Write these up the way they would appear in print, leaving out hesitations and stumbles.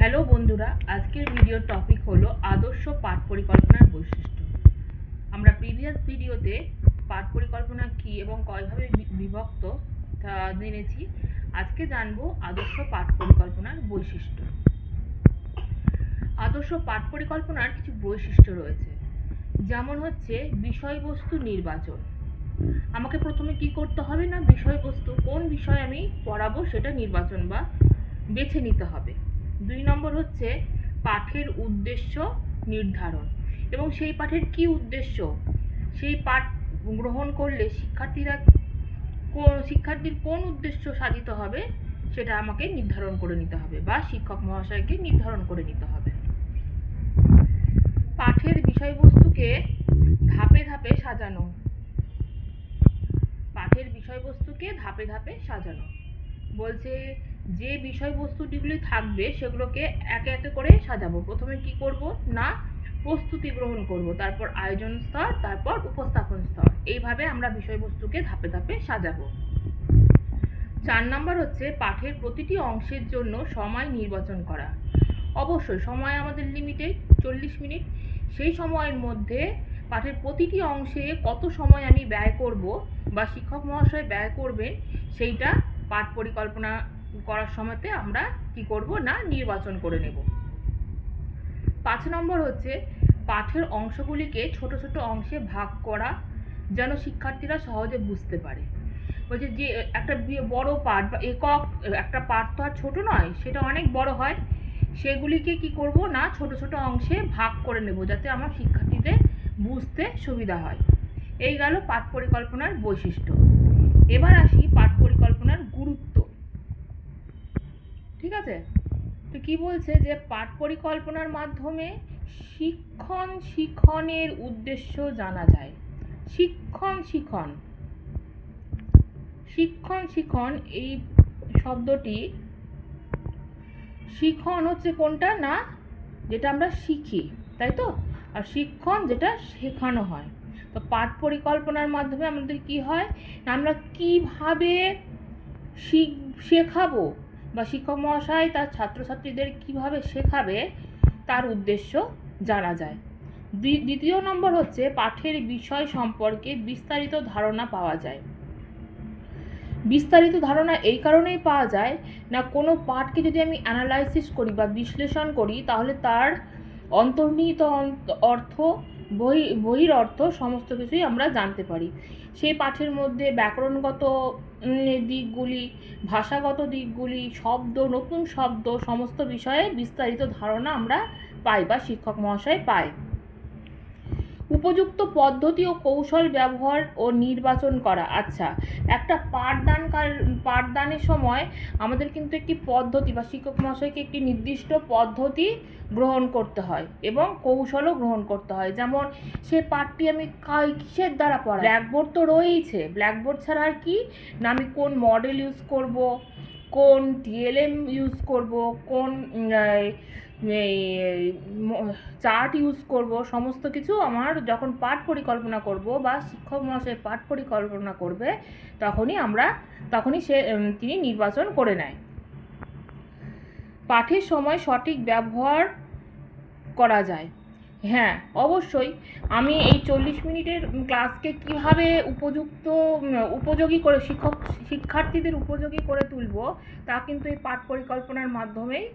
Hello বন্ধুরা, আজকের ভিডিওর টপিক হলো আদর্শ পাঠ পরিকল্পনার বৈশিষ্ট্য। আমরা প্রিভিয়াস ভিডিওতে পাঠ পরিকল্পনা কী এবং কয়ভাবে বিভক্ত তা জেনেছি। আজকে জানবো আদর্শ পাঠ পরিকল্পনার বৈশিষ্ট্য। আদর্শ পাঠ পরিকল্পনার কিছু বৈশিষ্ট্য রয়েছে, যেমন হচ্ছে বিষয়বস্তু নির্বাচন। আমাকে প্রথমে কি করতে হবে না, বিষয়বস্তু কোন বিষয় আমি পড়াবো সেটা নির্বাচন বা বেছে নিতে হবে। 2 নম্বর হচ্ছে পাঠের উদ্দেশ্য নির্ধারণ, এবং সেই পাঠের কি উদ্দেশ্য, সেই পাঠ গ্রহণ করলে শিক্ষার্থীর কোন উদ্দেশ্য সাধিত হবে সেটা আমাকে নির্ধারণ করে নিতে হবে বা শিক্ষক মহাশয়কে নির্ধারণ করে নিতে হবে। পাঠের বিষয়বস্তুকে ধাপে ধাপে সাজানো। পাঠের বিষয়বস্তুকে ধাপে ধাপে সাজানো বলছে, যে বিষয়বস্তুগুলি থাকবে সেগুলোকে একে একে করে সাজাবো। প্রথমে কি করব না, প্রস্তুতি গ্রহণ করব, তারপর আয়োজন স্তর, তারপর উপস্থাপন স্তর। এইভাবে আমরা বিষয়বস্তুকে ধাপে ধাপে সাজাবো। 4 নম্বর হচ্ছে পাঠের প্রতিটি অংশের জন্য সময় নির্বাচন করা। অবশ্যই সময় আমাদের লিমিটেড 40 মিনিট। সেই সময়ের মধ্যে পাঠের প্রতিটি অংশে কত সময় আমি ব্যয় করব বা শিক্ষক মহাশয় ব্যয় করবেন, সেইটা পাঠ পরিকল্পনা করার সময়তে আমরা কি করব না, নির্বাচন করে নেব। 5 নম্বর হচ্ছে পাঠের অংশগুলিকে ছোট ছোট অংশে ভাগ করা, যেন শিক্ষার্থীরা সহজে বুঝতে পারে। বলছে যে একটা বড় পাঠ বা একক একটা পাঠ তো আর ছোট নয়, সেটা অনেক বড় হয়। সেগুলিকে কি করব না, ছোট ছোট অংশে ভাগ করে নেব, যাতে আমার শিক্ষার্থীদের বুঝতে সুবিধা হয়। এই গেল পাঠ পরিকল্পনার বৈশিষ্ট্য। এবার আসি পাঠ পরিকল্পনার গুরুত্ব। ঠিক আছে, তো কি বলছে যে পাঠ পরিকল্পনার মাধ্যমে শিক্ষণের উদ্দেশ্য জানা যায়। শিক্ষণ এই শব্দটি, শিখন হচ্ছে কোনটা না, যেটা আমরা শিখি, তাই তো, আর শিক্ষণ যেটা শেখানো হয়। তো পাঠ পরিকল্পনার মাধ্যমে আমাদের কি হয় না, আমরা কিভাবে শেখাবো বা শিক্ষক মহাশয় তার ছাত্রছাত্রীদের কিভাবে শেখাবে তার উদ্দেশ্য জানা যায়। 2 নম্বর হচ্ছে পাঠের বিষয় সম্পর্কে বিস্তারিত ধারণা পাওয়া যায়। বিস্তারিত ধারণা এই কারণেই পাওয়া যায় না, কোনো পাঠকে যদি আমি অ্যানালাইসিস করি বা বিশ্লেষণ করি, তাহলে তার অন্তর্নিহিত অর্থ, বহির অর্থ সমস্ত কিছুই আমরা জানতে পারি। সেই পাঠের মধ্যে ব্যাকরণগত দিকগুলি, ভাষাগত দিকগুলি, নতুন শব্দ, সমস্ত বিষয়ে বিস্তারিত ধারণা আমরা পাই বা শিক্ষক মহাশয় পায়। উপযুক্ত পদ্ধতি ও কৌশল ব্যবহার ও নির্বাচন করা। আচ্ছা, একটা পাঠদানের সময় আমাদের কিন্তু একটি পদ্ধতি বা শিক্ষক মহাশয়কে একটি নির্দিষ্ট পদ্ধতি গ্রহণ করতে হয় এবং কৌশলও গ্রহণ করতে হয়। যেমন সে পাঠটি আমি কিসের দ্বারা পড়াই, ব্ল্যাকবোর্ড তো রয়েইছে, ব্ল্যাকবোর্ড ছাড়া আর কি না, আমি কোন মডেল ইউজ করব, কোন টিএলএম ইউজ করব, কোন চার্ট ইউজ করব, সমস্ত কিছু আমার যখন পাঠ পরিকল্পনা করব বা শিক্ষক মহাশয় পাঠ পরিকল্পনা করবে, তখনই তিনি নির্বাচন করে নেয়। পাঠের সময় সঠিক ব্যবহার করা যায়। হ্যাঁ, অবশ্যই আমি এই 40 মিনিটের ক্লাসকে কীভাবে উপযোগী করে শিক্ষার্থীদের উপযোগী করে তুলব, তা কিন্তু এই পাঠ পরিকল্পনার মাধ্যমেই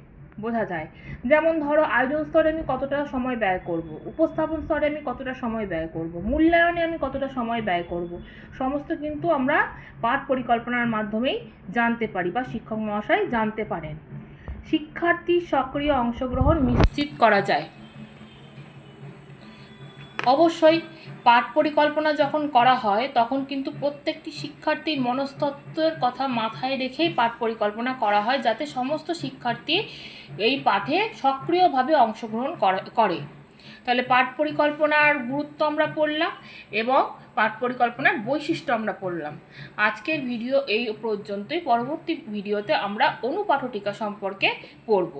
বোঝা যায়। যেমন ধরো, আয়োজন স্তরে আমি কতটা সময় ব্যয় করব, উপস্থাপন স্তরে আমি কতটা সময় ব্যয় করব, মূল্যায়নে আমি কতটা সময় ব্যয় করব, সমস্ত কিন্তু আমরা পাঠ পরিকল্পনার মাধ্যমেই জানতে পারি বা শিক্ষক মহাশয় জানতে পারেন। শিক্ষার্থীর সক্রিয় অংশগ্রহণ নিশ্চিত করা যায়। অবশ্যই পাঠ পরিকল্পনা যখন করা হয়, তখন কিন্তু প্রত্যেকটি শিক্ষার্থীর মনস্তত্ত্বের কথা মাথায় রেখেই পাঠ পরিকল্পনা করা হয়, যাতে সমস্ত শিক্ষার্থী এই পাঠে সক্রিয়ভাবে অংশগ্রহণ করে। তাহলে পাঠ পরিকল্পনার গুরুত্ব আমরা পড়লাম এবং পাঠ পরিকল্পনার বৈশিষ্ট্য আমরা পড়লাম। আজকের ভিডিও এই পর্যন্তই। পরবর্তী ভিডিওতে আমরা অনুপাঠটিকা সম্পর্কে পড়ব।